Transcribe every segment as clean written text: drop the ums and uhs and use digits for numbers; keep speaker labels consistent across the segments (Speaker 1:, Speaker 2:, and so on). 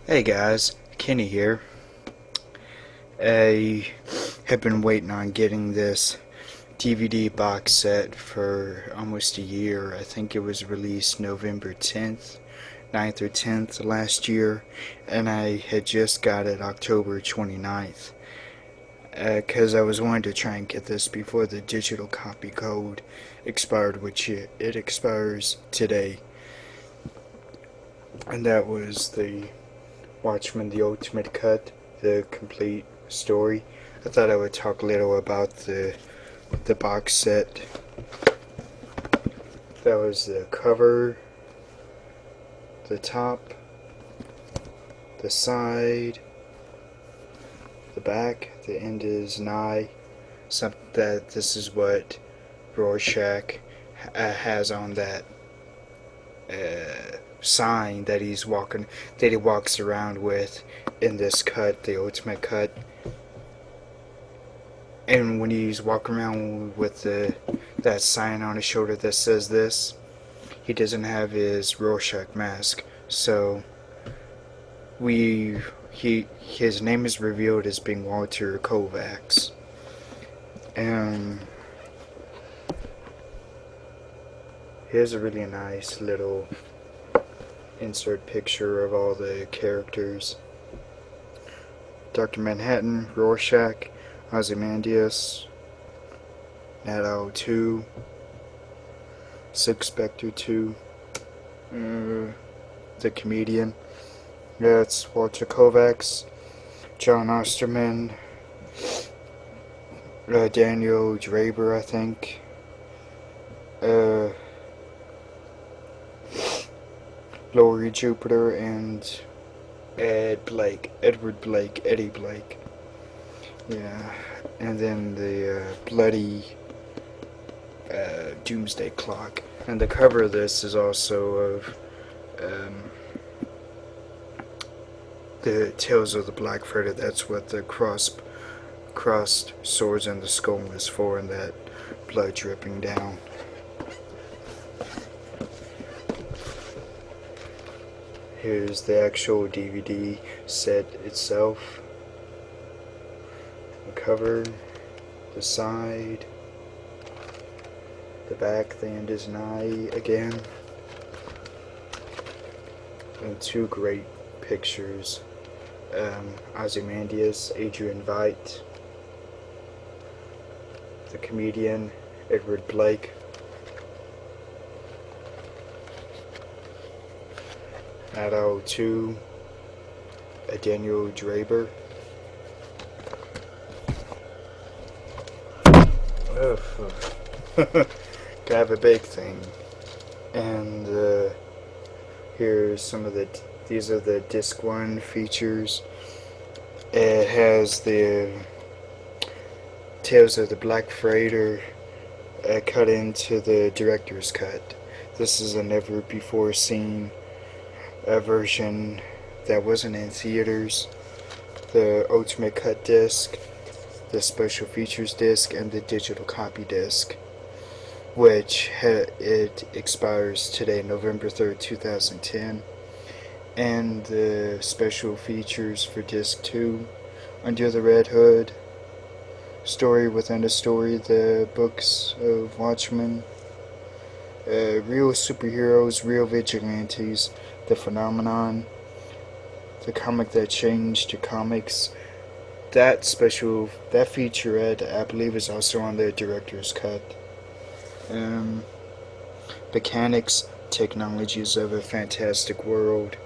Speaker 1: Hey guys, Kenny here. I have been waiting on getting this DVD box set for almost a year. I think it was released November 10th, 9th or 10th last year, and I had just got it October 29th. Because I was wanting to try and get this before the digital copy code expired, which it expires today. And that was the Watchmen, the Ultimate Cut, the complete story. I thought I would talk a little about the box set. That was the cover, the top, the side, the back. The end is nigh. Something that this is what Rorschach has on that sign that he walks around with in this cut, the Ultimate Cut. And when he's walking around with that sign on his shoulder that says this, he doesn't have his Rorschach mask. So his name is revealed as being Walter Kovacs. And here's a really nice little insert picture of all the characters. Dr. Manhattan, Rorschach, Ozymandias, Nat 2, Silk Spectre 2, the comedian. Yeah, it's Walter Kovacs, John Osterman, Daniel Draper, I think. Laurie Jupiter and Edward Blake, Eddie Blake. Yeah, and then the bloody Doomsday Clock. And the cover of this is also of the Tales of the Black Friday. That's what the crossed swords and the skull is for, and that blood dripping down. Here's the actual DVD set itself. The cover, the side, the back, the end is nigh again. And two great pictures. Ozymandias, Adrian Veidt, the comedian, Edward Blake. Nat 2, Daniel Draper. Grab a big thing. And here's some of these are the disc 1 features. It has the Tales of the Black Freighter cut into the director's cut. This is a never before seen version that wasn't in theaters. The Ultimate Cut disc, the special features disc, and the digital copy disc, which it expires today, November 3rd, 2010. And the special features for disc 2, Under the Red Hood, Story Within a Story, the books of Watchmen, Real Superheroes, Real Vigilantes, The Phenomenon, The Comic That Changed the Comics. That featurette, I believe, is also on the director's cut. Mechanics, Technologies of a Fantastic World,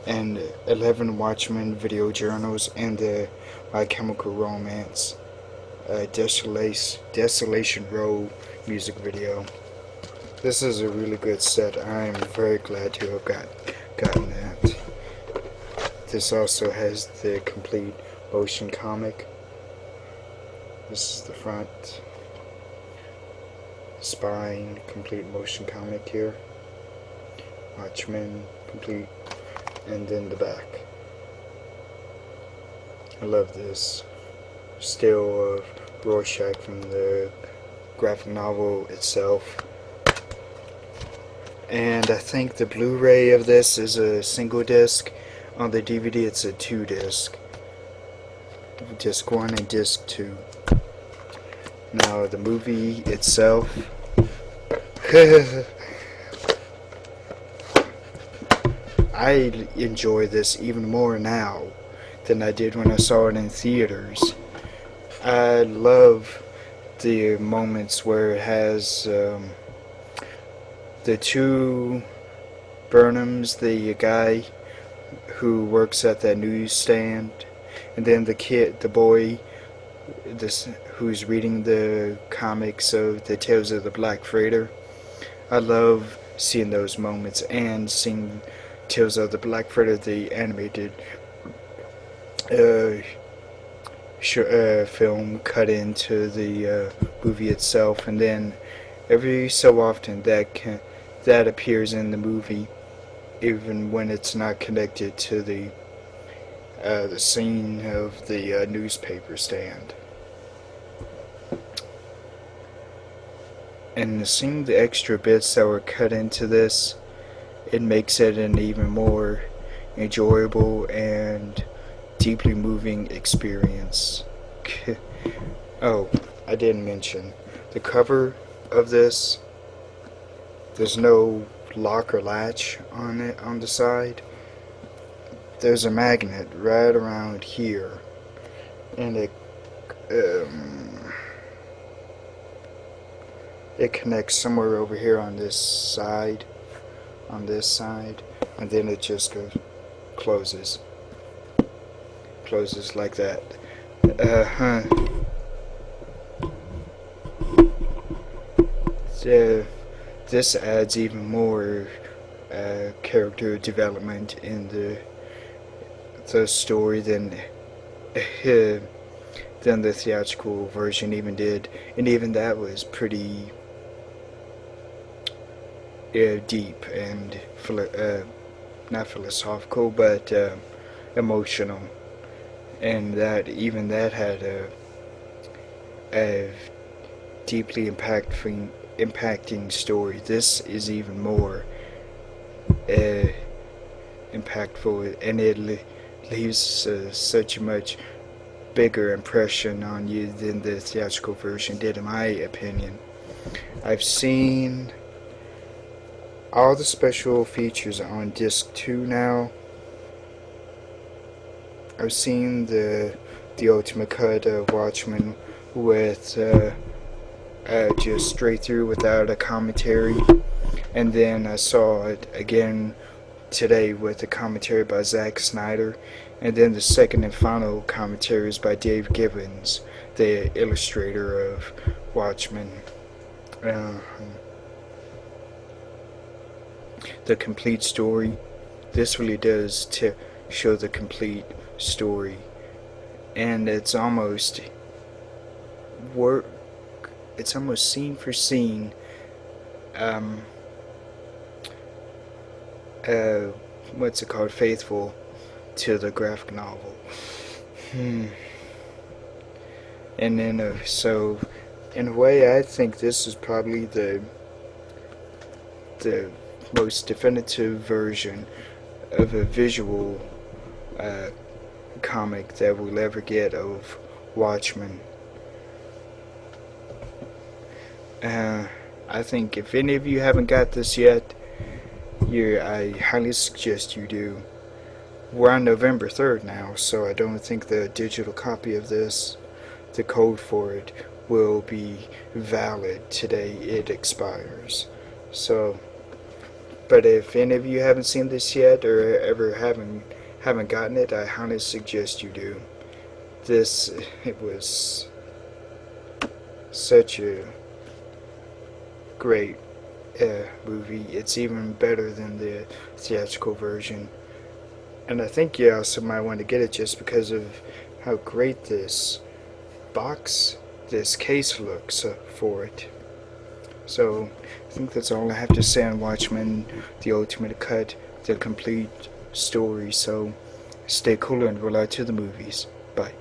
Speaker 1: and 11 Watchmen video journals, and the My Chemical Romance Desolation Row music video. This is a really good set. I am very glad to have gotten that. This also has the complete motion comic. This is the front. Spine, complete motion comic here. Watchmen, complete. And then the back. I love this. Still of Rorschach from the graphic novel itself. And I think the Blu-ray of this is a single disc. On the DVD it's a 2-disc. Disc 1 and disc 2. Now the movie itself. I enjoy this even more now than I did when I saw it in theaters. I love the moments where it has the two Burnhams, the guy who works at that newsstand, and then the boy, who's reading the comics of the Tales of the Black Freighter. I love seeing those moments and seeing Tales of the Black Freighter, the animated film, cut into the movie itself, and then every so often that appears in the movie, even when it's not connected to the scene of the newspaper stand. And seeing the extra bits that were cut into this, it makes it an even more enjoyable and deeply moving experience. Oh, I didn't mention the cover of this. There's no lock or latch on it on the side. There's a magnet right around here, and it connects somewhere over here on this side, and then it just closes like that. This adds even more character development in the story than the theatrical version even did, and even that was pretty deep and not philosophical, but emotional, and that had a deeply impacting story. This is even more impactful, and it leaves such a much bigger impression on you than the theatrical version did, in my opinion. I've seen all the special features on disc 2 now. I've seen the ultimate cut of Watchmen with just straight through without a commentary, and then I saw it again today with a commentary by Zack Snyder, and then the second and final commentary is by Dave Gibbons, the illustrator of Watchmen. The complete story. This really does show the complete story, and it's almost scene for scene. What's it called? Faithful to the graphic novel. And then so in a way, I think this is probably the most definitive version of a visual comic that we'll ever get of Watchmen. I think if any of you haven't got this yet, I highly suggest you do. We're on November 3rd now, so I don't think the digital copy of this, the code for it, will be valid today. It expires. So, but if any of you haven't seen this yet, or ever haven't gotten it, I highly suggest you do. It was such a great movie. It's even better than the theatrical version, and I think you also might want to get it just because of how great this case looks for it. So I think that's all I have to say on Watchmen, the ultimate cut, the complete story. So stay cool and roll out to the movies. Bye.